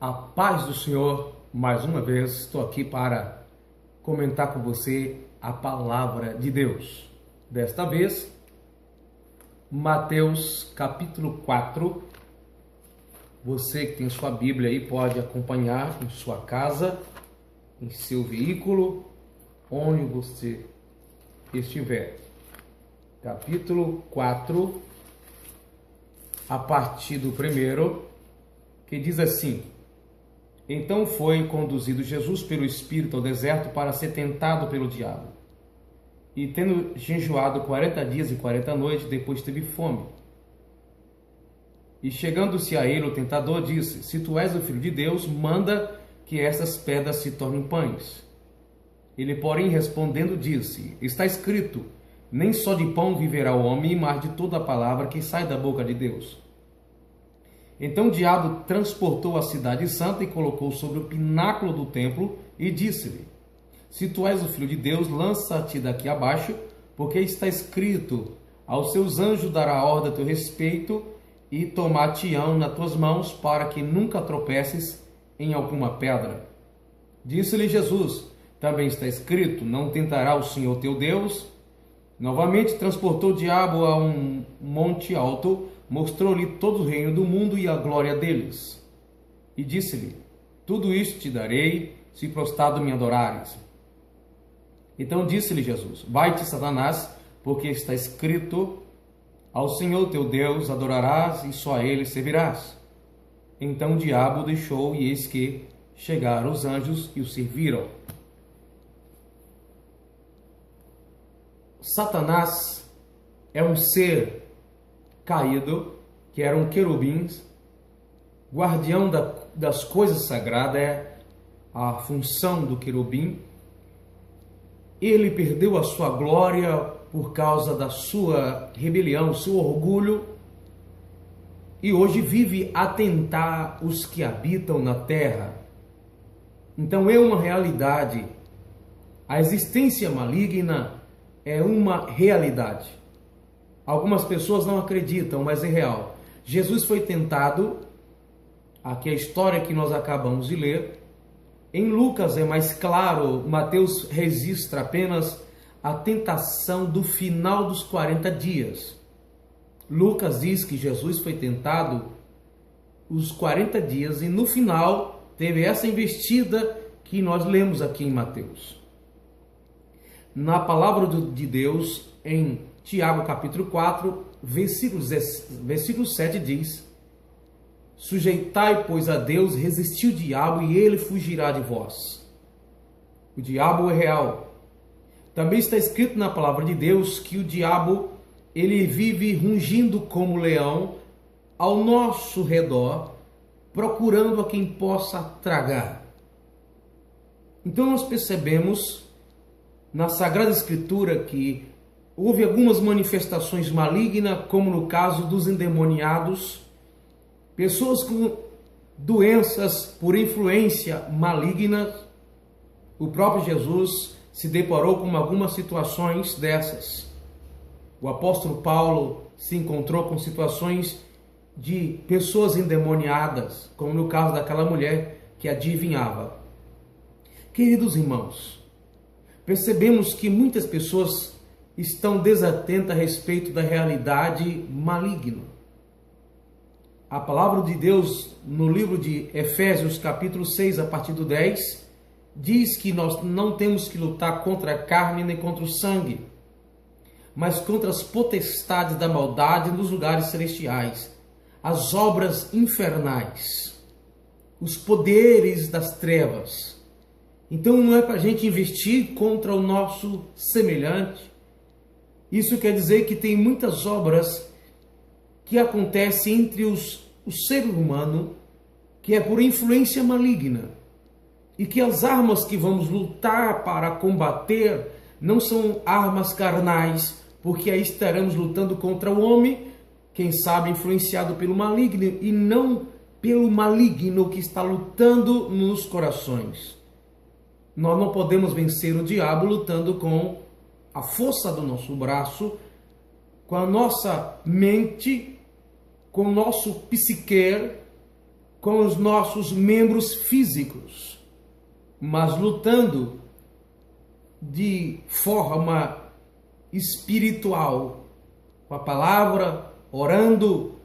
A paz do Senhor, mais uma vez, estou aqui para comentar com você a palavra de Deus. Desta vez, Mateus capítulo 4. Você que tem sua Bíblia aí pode acompanhar em sua casa, em seu veículo, onde você estiver. Capítulo 4, a partir do primeiro, que diz assim: Então foi conduzido Jesus pelo Espírito ao deserto para ser tentado pelo diabo. E tendo jejuado 40 dias e 40 noites, depois teve fome. E chegando-se a ele, o tentador disse: Se tu és o Filho de Deus, manda que essas pedras se tornem pães. Ele, porém, respondendo, disse: Está escrito, nem só de pão viverá o homem, mas de toda a palavra que sai da boca de Deus. Então o diabo transportou a cidade santa e colocou sobre o pináculo do templo e disse-lhe: Se tu és o Filho de Deus, lança-te daqui abaixo, porque está escrito: Aos seus anjos dará ordem a teu respeito e tomar-te-ão nas tuas mãos, para que nunca tropeces em alguma pedra. Disse-lhe Jesus: Também está escrito: Não tentará o Senhor teu Deus. Novamente transportou o diabo a um monte alto, mostrou-lhe todo o reino do mundo e a glória deles. E disse-lhe: Tudo isto te darei, se prostrado me adorares. Então disse-lhe Jesus: Vai-te, Satanás, porque está escrito: Ao Senhor teu Deus adorarás e só a ele servirás. Então o diabo o deixou, e eis que chegaram os anjos e o serviram. Satanás é um ser caído, que eram querubins, guardião das coisas sagradas, é a função do querubim. Ele perdeu a sua glória por causa da sua rebelião, seu orgulho, e hoje vive a tentar os que habitam na terra. Então é uma realidade. A existência maligna é uma realidade. Algumas pessoas não acreditam, mas é real. Jesus foi tentado, aqui é a história que nós acabamos de ler. Em Lucas é mais claro, Mateus registra apenas a tentação do final dos 40 dias. Lucas diz que Jesus foi tentado os 40 dias e no final teve essa investida que nós lemos aqui em Mateus. Na palavra de Deus, em Tiago capítulo 4, versículo 7 diz: Sujeitai, pois, a Deus, resisti o diabo e ele fugirá de vós. O diabo é real. Também está escrito na palavra de Deus que o diabo, ele vive rugindo como leão ao nosso redor, procurando a quem possa tragar. Então nós percebemos na Sagrada Escritura que houve algumas manifestações malignas, como no caso dos endemoniados, pessoas com doenças por influência maligna. O próprio Jesus se deparou com algumas situações dessas. O apóstolo Paulo se encontrou com situações de pessoas endemoniadas, como no caso daquela mulher que adivinhava. Queridos irmãos, percebemos que muitas pessoas estão desatentas a respeito da realidade maligna. A palavra de Deus, no livro de Efésios, capítulo 6, a partir do 10, diz que nós não temos que lutar contra a carne nem contra o sangue, mas contra as potestades da maldade nos lugares celestiais, as obras infernais, os poderes das trevas. Então não é para a gente investir contra o nosso semelhante. Isso quer dizer que tem muitas obras que acontecem entre o ser humano, que é por influência maligna, e que as armas que vamos lutar para combater não são armas carnais, porque aí estaremos lutando contra o homem, quem sabe influenciado pelo maligno, e não pelo maligno que está lutando nos corações. Nós não podemos vencer o diabo lutando com a força do nosso braço, com a nossa mente, com o nosso psique, com os nossos membros físicos, mas lutando de forma espiritual, com a palavra, orando,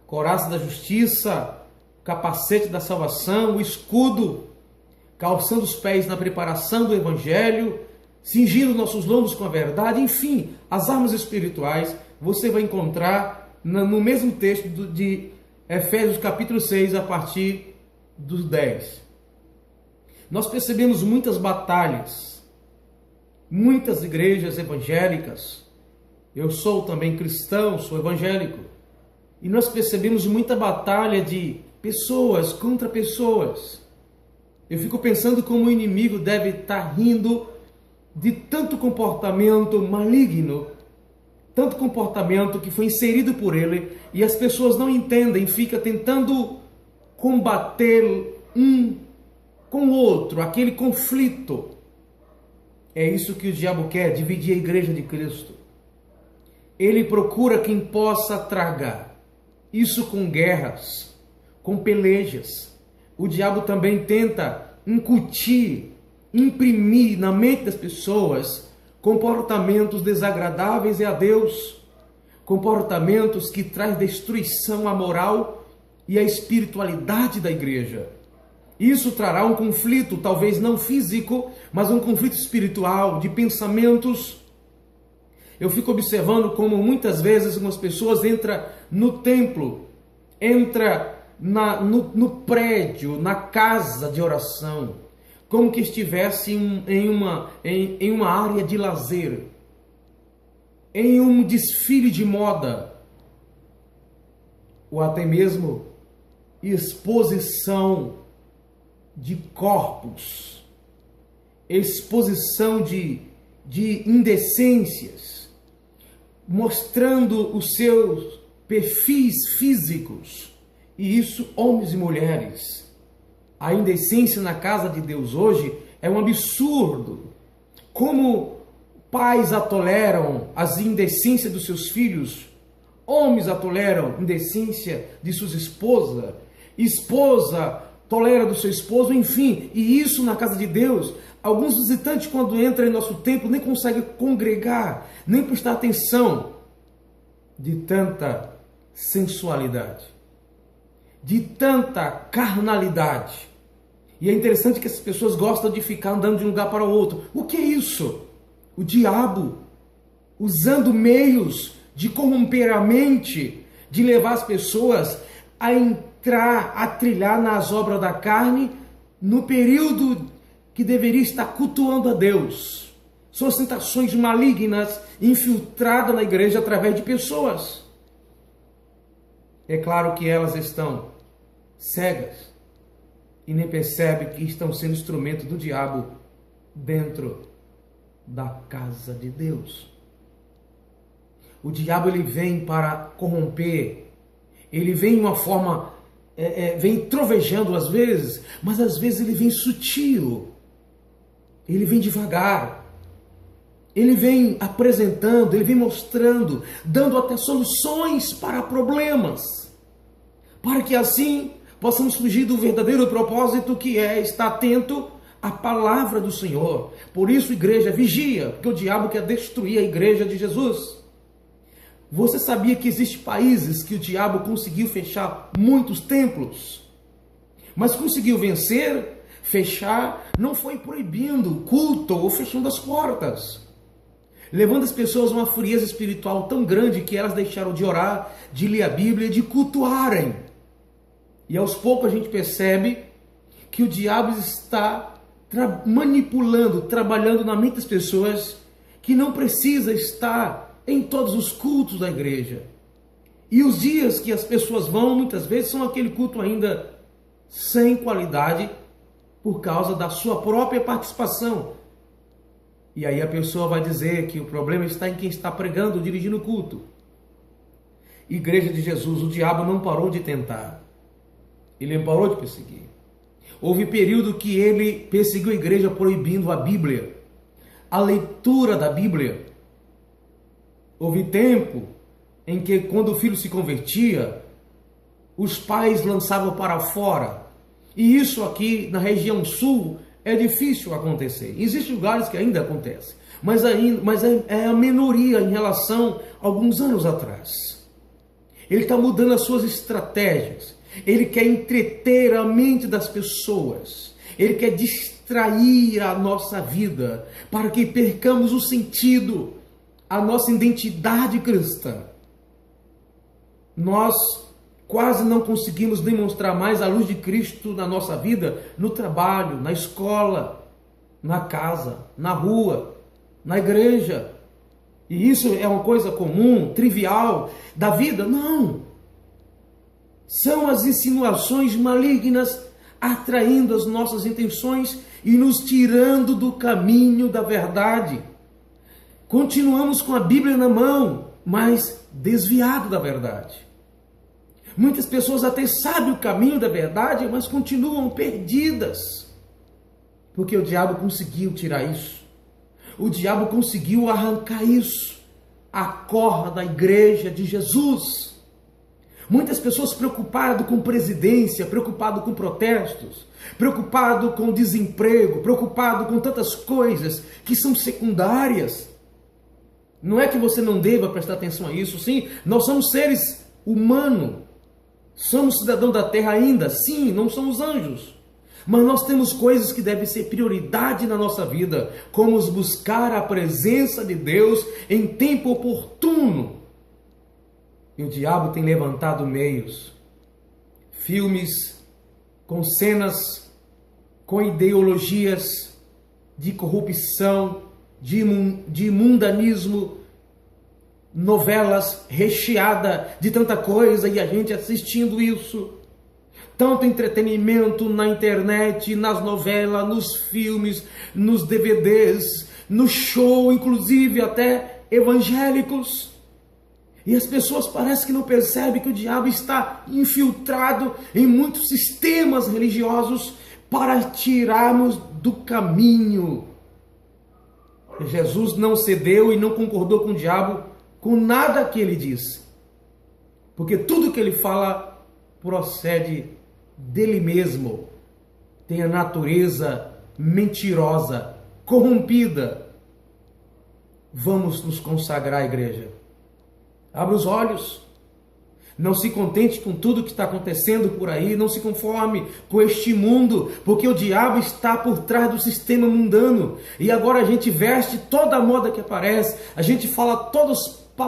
coraça da justiça, capacete da salvação, o escudo, calçando os pés na preparação do evangelho, cingindo nossos lombos com a verdade, enfim, as armas espirituais você vai encontrar no mesmo texto de Efésios capítulo 6, a partir do 10. Nós percebemos muitas batalhas, muitas igrejas evangélicas. Eu sou também cristão, sou evangélico. E nós percebemos muita batalha de pessoas contra pessoas. Eu fico pensando como o inimigo deve estar rindo de tanto comportamento maligno, tanto comportamento que foi inserido por ele e as pessoas não entendem, fica tentando combater um com o outro, aquele conflito. É isso que o diabo quer, dividir a igreja de Cristo. Ele procura quem possa tragar. Isso com guerras, com pelejas. O diabo também tenta incutir, imprimir na mente das pessoas comportamentos desagradáveis a Deus, comportamentos que trazem destruição à moral e à espiritualidade da igreja. Isso trará um conflito, talvez não físico, mas um conflito espiritual, de pensamentos. Eu fico observando como muitas vezes algumas pessoas entram no templo, entram no prédio, na casa de oração, como que estivesse em uma área de lazer, em um desfile de moda, ou até mesmo exposição de corpos, exposição de indecências, mostrando os seus perfis físicos, e isso homens e mulheres. A indecência na casa de Deus hoje é um absurdo. Como pais atoleram as indecências dos seus filhos, homens atoleram a indecência de suas esposas, esposa tolera do seu esposo, enfim, e isso na casa de Deus. Alguns visitantes, quando entram em nosso templo, nem conseguem congregar, nem prestar atenção, de tanta sensualidade, de tanta carnalidade. E é interessante que essas pessoas gostam de ficar andando de um lugar para o outro. O que é isso? O diabo usando meios de corromper a mente, de levar as pessoas a entrar, a trilhar nas obras da carne, no período que deveria estar cultuando a Deus. São as tentações malignas infiltradas na igreja através de pessoas. É claro que elas estão cegas e nem percebem que estão sendo instrumento do diabo dentro da casa de Deus. O diabo ele vem para corromper, ele vem de uma forma, vem trovejando às vezes, mas às vezes ele vem sutil, ele vem devagar, ele vem apresentando, ele vem mostrando, dando até soluções para problemas, para que assim possamos fugir do verdadeiro propósito, que é estar atento à palavra do Senhor. Por isso, igreja, vigia, porque o diabo quer destruir a igreja de Jesus. Você sabia que existem países que o diabo conseguiu fechar muitos templos? Mas conseguiu vencer, fechar, não foi proibindo o culto ou fechando as portas, levando as pessoas a uma frieza espiritual tão grande que elas deixaram de orar, de ler a Bíblia, de cultuarem. E aos poucos a gente percebe que o diabo está manipulando, trabalhando na mente das pessoas, que não precisa estar em todos os cultos da igreja. E os dias que as pessoas vão, muitas vezes, são aquele culto ainda sem qualidade, por causa da sua própria participação. E aí a pessoa vai dizer que o problema está em quem está pregando, dirigindo o culto. Igreja de Jesus, o diabo não parou de tentar. Ele não parou de perseguir. Houve período que ele perseguiu a igreja proibindo a Bíblia, a leitura da Bíblia. Houve tempo em que, quando o filho se convertia, os pais lançavam para fora. E isso aqui na região sul é difícil acontecer. Existem lugares que ainda acontece, mas é a minoria em relação a alguns anos atrás. Ele está mudando as suas estratégias. Ele quer entreter a mente das pessoas. Ele quer distrair a nossa vida para que percamos o sentido, a nossa identidade cristã. Nós quase não conseguimos demonstrar mais a luz de Cristo na nossa vida, no trabalho, na escola, na casa, na rua, na igreja. E isso é uma coisa comum, trivial da vida? Não. São as insinuações malignas atraindo as nossas intenções e nos tirando do caminho da verdade. Continuamos com a Bíblia na mão, mas desviado da verdade. Muitas pessoas até sabem o caminho da verdade, mas continuam perdidas. Porque o diabo conseguiu tirar isso. O diabo conseguiu arrancar isso. Acorda da igreja de Jesus. Muitas pessoas preocupadas com presidência, preocupadas com protestos, preocupadas com desemprego, preocupadas com tantas coisas que são secundárias. Não é que você não deva prestar atenção a isso, sim, nós somos seres humanos, somos cidadãos da terra ainda, sim, não somos anjos. Mas nós temos coisas que devem ser prioridade na nossa vida, como buscar a presença de Deus em tempo oportuno. E o diabo tem levantado meios, filmes com cenas, com ideologias de corrupção, de mundanismo, novelas recheadas de tanta coisa e a gente assistindo isso. Tanto entretenimento na internet, nas novelas, nos filmes, nos DVDs, no show, inclusive até evangélicos. E as pessoas parecem que não percebem que o diabo está infiltrado em muitos sistemas religiosos para tirarmos do caminho. Jesus não cedeu e não concordou com o diabo com nada que ele disse. Porque tudo que ele fala procede dele mesmo. Tem a natureza mentirosa, corrompida. Vamos nos consagrar à igreja. Abra os olhos. Não se contente com tudo que está acontecendo por aí. Não se conforme com este mundo. Porque o diabo está por trás do sistema mundano. E agora a gente veste toda a moda que aparece. A gente fala todos